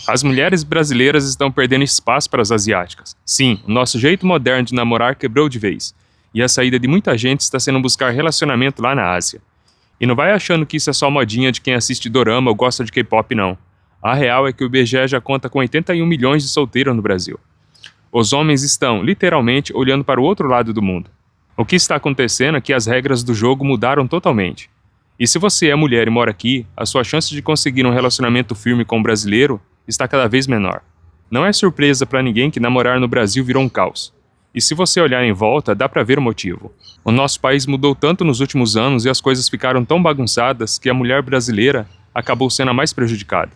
As mulheres brasileiras estão perdendo espaço para as asiáticas. Sim, o nosso jeito moderno de namorar quebrou de vez. E a saída de muita gente está sendo buscar relacionamento lá na Ásia. E não vai achando que isso é só modinha de quem assiste dorama ou gosta de K-pop, não. A real é que o IBGE já conta com 81 milhões de solteiros no Brasil. Os homens estão, literalmente, olhando para o outro lado do mundo. O que está acontecendo é que as regras do jogo mudaram totalmente. E se você é mulher e mora aqui, a sua chance de conseguir um relacionamento firme com um brasileiro está cada vez menor. Não é surpresa para ninguém que namorar no Brasil virou um caos. E se você olhar em volta, dá para ver o motivo. O nosso país mudou tanto nos últimos anos e as coisas ficaram tão bagunçadas que a mulher brasileira acabou sendo a mais prejudicada.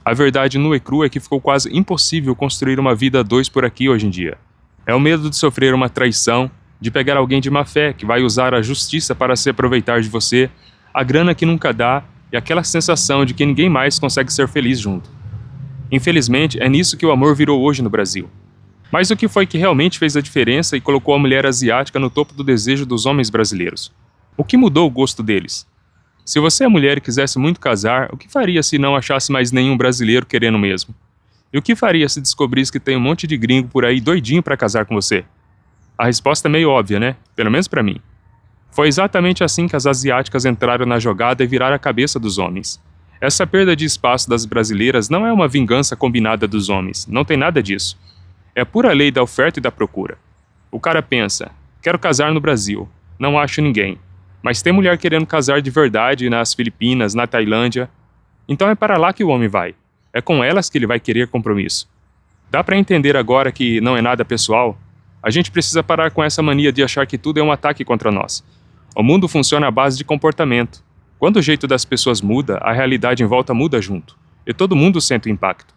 A verdade nua e crua é que ficou quase impossível construir uma vida a dois por aqui hoje em dia. É o medo de sofrer uma traição, de pegar alguém de má fé que vai usar a justiça para se aproveitar de você, a grana que nunca dá e aquela sensação de que ninguém mais consegue ser feliz junto. Infelizmente, é nisso que o amor virou hoje no Brasil. Mas o que foi que realmente fez a diferença e colocou a mulher asiática no topo do desejo dos homens brasileiros? O que mudou o gosto deles? Se você é mulher e quisesse muito casar, o que faria se não achasse mais nenhum brasileiro querendo mesmo? E o que faria se descobrisse que tem um monte de gringo por aí doidinho para casar com você? A resposta é meio óbvia, né? Pelo menos para mim. Foi exatamente assim que as asiáticas entraram na jogada e viraram a cabeça dos homens. Essa perda de espaço das brasileiras não é uma vingança combinada dos homens, não tem nada disso. É pura lei da oferta e da procura. O cara pensa, quero casar no Brasil, não acho ninguém. Mas tem mulher querendo casar de verdade nas Filipinas, na Tailândia. Então é para lá que o homem vai. É com elas que ele vai querer compromisso. Dá para entender agora que não é nada pessoal? A gente precisa parar com essa mania de achar que tudo é um ataque contra nós. O mundo funciona à base de comportamento. Quando o jeito das pessoas muda, a realidade em volta muda junto. E todo mundo sente o impacto.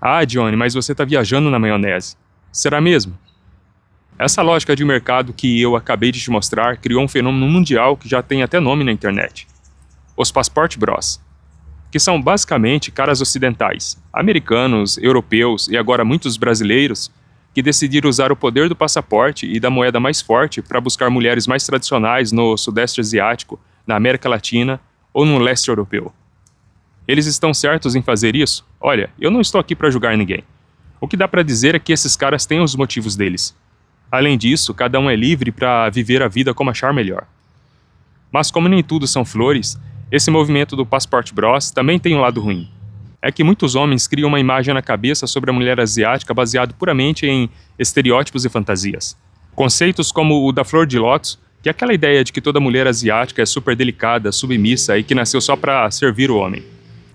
Ah, Johnny, mas você está viajando na maionese. Será mesmo? Essa lógica de mercado que eu acabei de te mostrar criou um fenômeno mundial que já tem até nome na internet. Os Passport Bros, que são basicamente caras ocidentais, americanos, europeus e agora muitos brasileiros, que decidiram usar o poder do passaporte e da moeda mais forte para buscar mulheres mais tradicionais no Sudeste Asiático, na América Latina ou no Leste Europeu. Eles estão certos em fazer isso? Olha, eu não estou aqui para julgar ninguém. O que dá para dizer é que esses caras têm os motivos deles. Além disso, cada um é livre para viver a vida como achar melhor. Mas como nem tudo são flores, esse movimento do Passport Bros também tem um lado ruim. É que muitos homens criam uma imagem na cabeça sobre a mulher asiática baseado puramente em estereótipos e fantasias. Conceitos como o da flor de lótus, que é aquela ideia de que toda mulher asiática é super delicada, submissa e que nasceu só para servir o homem.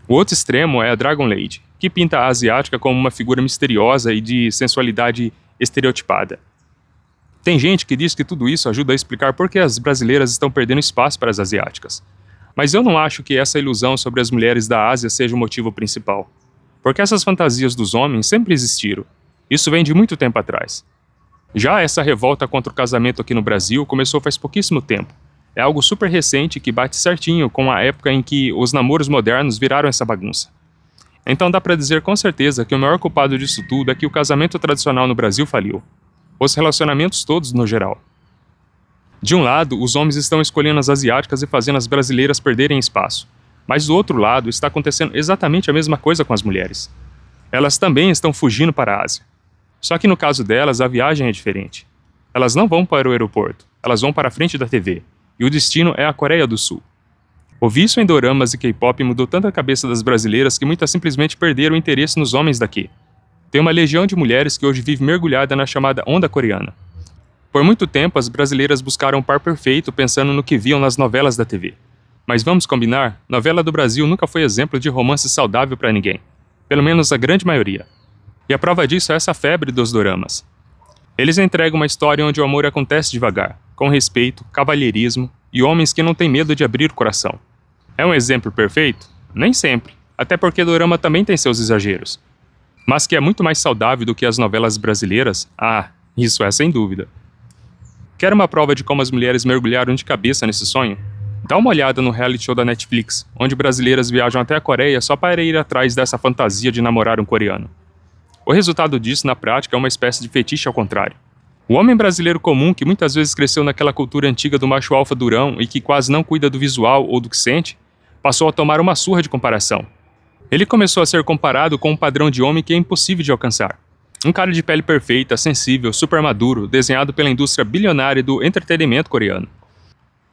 O outro extremo é a Dragon Lady, que pinta a asiática como uma figura misteriosa e de sensualidade estereotipada. Tem gente que diz que tudo isso ajuda a explicar por que as brasileiras estão perdendo espaço para as asiáticas. Mas eu não acho que essa ilusão sobre as mulheres da Ásia seja o motivo principal. Porque essas fantasias dos homens sempre existiram. Isso vem de muito tempo atrás. Já essa revolta contra o casamento aqui no Brasil começou faz pouquíssimo tempo. É algo super recente que bate certinho com a época em que os namoros modernos viraram essa bagunça. Então dá pra dizer com certeza que o maior culpado disso tudo é que o casamento tradicional no Brasil faliu. Os relacionamentos todos no geral. De um lado, os homens estão escolhendo as asiáticas e fazendo as brasileiras perderem espaço. Mas do outro lado, está acontecendo exatamente a mesma coisa com as mulheres. Elas também estão fugindo para a Ásia. Só que no caso delas, a viagem é diferente. Elas não vão para o aeroporto, elas vão para a frente da TV. E o destino é a Coreia do Sul. O vício em doramas e K-pop mudou tanto a cabeça das brasileiras que muitas simplesmente perderam o interesse nos homens daqui. Tem uma legião de mulheres que hoje vive mergulhada na chamada onda coreana. Por muito tempo, as brasileiras buscaram um par perfeito pensando no que viam nas novelas da TV. Mas vamos combinar, novela do Brasil nunca foi exemplo de romance saudável para ninguém. Pelo menos a grande maioria. E a prova disso é essa febre dos doramas. Eles entregam uma história onde o amor acontece devagar, com respeito, cavalheirismo e homens que não têm medo de abrir o coração. É um exemplo perfeito? Nem sempre, até porque dorama também tem seus exageros. Mas que é muito mais saudável do que as novelas brasileiras? Ah, isso é sem dúvida. Quer uma prova de como as mulheres mergulharam de cabeça nesse sonho? Dá uma olhada no reality show da Netflix, onde brasileiras viajam até a Coreia só para ir atrás dessa fantasia de namorar um coreano. O resultado disso, na prática, é uma espécie de fetiche ao contrário. O homem brasileiro comum, que muitas vezes cresceu naquela cultura antiga do macho alfa durão e que quase não cuida do visual ou do que sente, passou a tomar uma surra de comparação. Ele começou a ser comparado com um padrão de homem que é impossível de alcançar. Um cara de pele perfeita, sensível, super maduro, desenhado pela indústria bilionária do entretenimento coreano.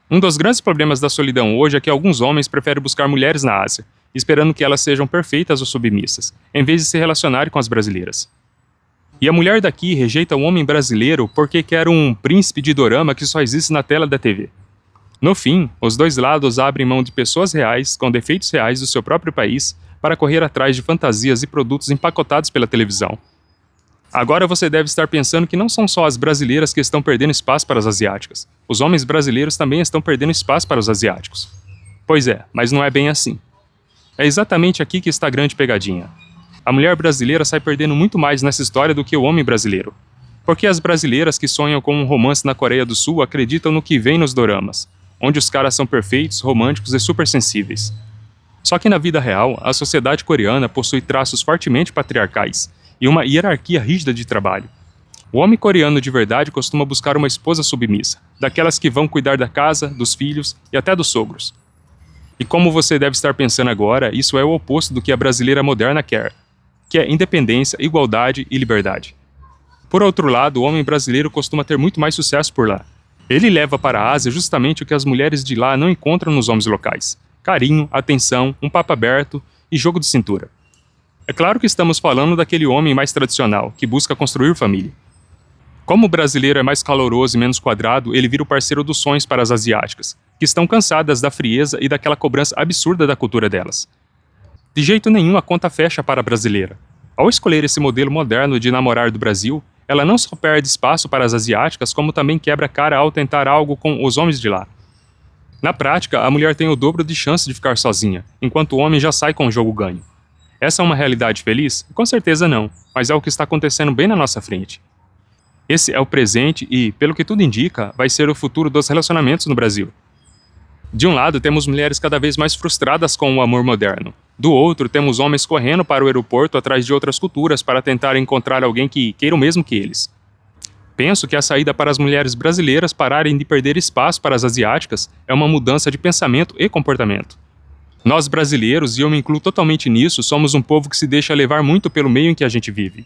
Um dos grandes problemas da solidão hoje é que alguns homens preferem buscar mulheres na Ásia, esperando que elas sejam perfeitas ou submissas, em vez de se relacionarem com as brasileiras. E a mulher daqui rejeita o homem brasileiro porque quer um príncipe de dorama que só existe na tela da TV. No fim, os dois lados abrem mão de pessoas reais, com defeitos reais do seu próprio país, para correr atrás de fantasias e produtos empacotados pela televisão. Agora você deve estar pensando que não são só as brasileiras que estão perdendo espaço para as asiáticas. Os homens brasileiros também estão perdendo espaço para os asiáticos. Pois é, mas não é bem assim. É exatamente aqui que está a grande pegadinha. A mulher brasileira sai perdendo muito mais nessa história do que o homem brasileiro. Porque as brasileiras que sonham com um romance na Coreia do Sul acreditam no que vem nos doramas, onde os caras são perfeitos, românticos e super sensíveis. Só que na vida real, a sociedade coreana possui traços fortemente patriarcais e uma hierarquia rígida de trabalho. O homem coreano de verdade costuma buscar uma esposa submissa, daquelas que vão cuidar da casa, dos filhos e até dos sogros. E como você deve estar pensando agora, isso é o oposto do que a brasileira moderna quer, que é independência, igualdade e liberdade. Por outro lado, o homem brasileiro costuma ter muito mais sucesso por lá. Ele leva para a Ásia justamente o que as mulheres de lá não encontram nos homens locais: carinho, atenção, um papo aberto e jogo de cintura. É claro que estamos falando daquele homem mais tradicional, que busca construir família. Como o brasileiro é mais caloroso e menos quadrado, ele vira o parceiro dos sonhos para as asiáticas, que estão cansadas da frieza e daquela cobrança absurda da cultura delas. De jeito nenhum a conta fecha para a brasileira. Ao escolher esse modelo moderno de namorar do Brasil, ela não só perde espaço para as asiáticas, como também quebra a cara ao tentar algo com os homens de lá. Na prática, a mulher tem o dobro de chance de ficar sozinha, enquanto o homem já sai com o jogo ganho. Essa é uma realidade feliz? Com certeza não, mas é o que está acontecendo bem na nossa frente. Esse é o presente e, pelo que tudo indica, vai ser o futuro dos relacionamentos no Brasil. De um lado, temos mulheres cada vez mais frustradas com o amor moderno. Do outro, temos homens correndo para o aeroporto atrás de outras culturas para tentar encontrar alguém que queira o mesmo que eles. Penso que a saída para as mulheres brasileiras pararem de perder espaço para as asiáticas é uma mudança de pensamento e comportamento. Nós brasileiros, e eu me incluo totalmente nisso, somos um povo que se deixa levar muito pelo meio em que a gente vive.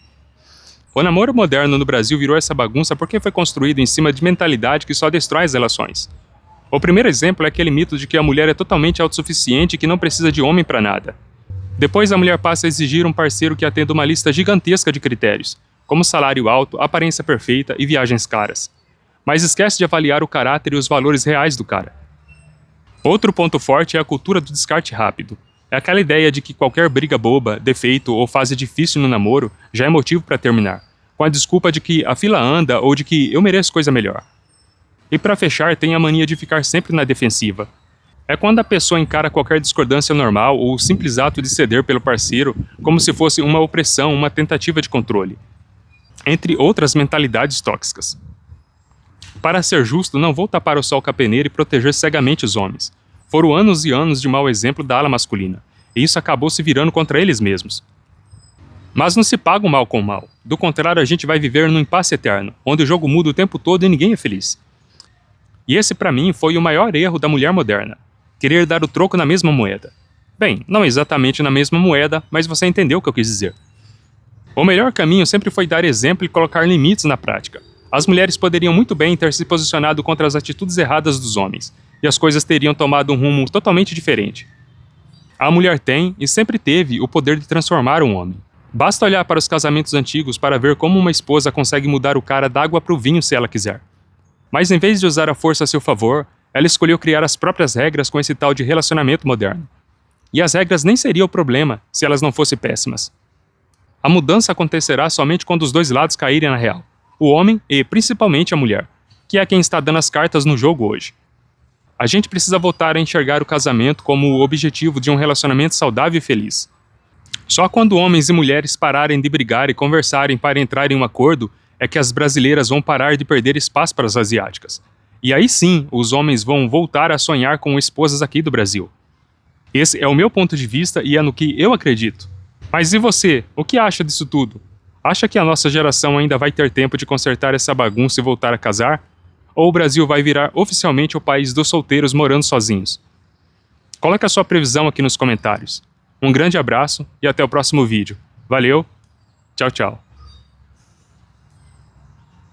O namoro moderno no Brasil virou essa bagunça porque foi construído em cima de mentalidade que só destrói as relações. O primeiro exemplo é aquele mito de que a mulher é totalmente autossuficiente e que não precisa de homem para nada. Depois a mulher passa a exigir um parceiro que atenda uma lista gigantesca de critérios, como salário alto, aparência perfeita e viagens caras. Mas esquece de avaliar o caráter e os valores reais do cara. Outro ponto forte é a cultura do descarte rápido. É aquela ideia de que qualquer briga boba, defeito ou fase difícil no namoro já é motivo para terminar, com a desculpa de que a fila anda ou de que eu mereço coisa melhor. E para fechar, tem a mania de ficar sempre na defensiva. É quando a pessoa encara qualquer discordância normal ou o simples ato de ceder pelo parceiro como se fosse uma opressão, uma tentativa de controle. Entre outras mentalidades tóxicas. Para ser justo, não vou tapar o sol com a peneira e proteger cegamente os homens. Foram anos e anos de mau exemplo da ala masculina, e isso acabou se virando contra eles mesmos. Mas não se paga o mal com o mal. Do contrário, a gente vai viver num impasse eterno, onde o jogo muda o tempo todo e ninguém é feliz. E esse, para mim, foi o maior erro da mulher moderna: querer dar o troco na mesma moeda. Bem, não exatamente na mesma moeda, mas você entendeu o que eu quis dizer. O melhor caminho sempre foi dar exemplo e colocar limites na prática. As mulheres poderiam muito bem ter se posicionado contra as atitudes erradas dos homens, e as coisas teriam tomado um rumo totalmente diferente. A mulher tem, e sempre teve, o poder de transformar um homem. Basta olhar para os casamentos antigos para ver como uma esposa consegue mudar o cara da água para o vinho se ela quiser. Mas em vez de usar a força a seu favor, ela escolheu criar as próprias regras com esse tal de relacionamento moderno. E as regras nem seriam o problema se elas não fossem péssimas. A mudança acontecerá somente quando os dois lados caírem na real: o homem e, principalmente, a mulher, que é quem está dando as cartas no jogo hoje. A gente precisa voltar a enxergar o casamento como o objetivo de um relacionamento saudável e feliz. Só quando homens e mulheres pararem de brigar e conversarem para entrar em um acordo é que as brasileiras vão parar de perder espaço para as asiáticas. E aí sim, os homens vão voltar a sonhar com esposas aqui do Brasil. Esse é o meu ponto de vista e é no que eu acredito. Mas e você? O que acha disso tudo? Acha que a nossa geração ainda vai ter tempo de consertar essa bagunça e voltar a casar? Ou o Brasil vai virar oficialmente o país dos solteiros morando sozinhos? Coloque a sua previsão aqui nos comentários. Um grande abraço e até o próximo vídeo. Valeu, tchau, tchau.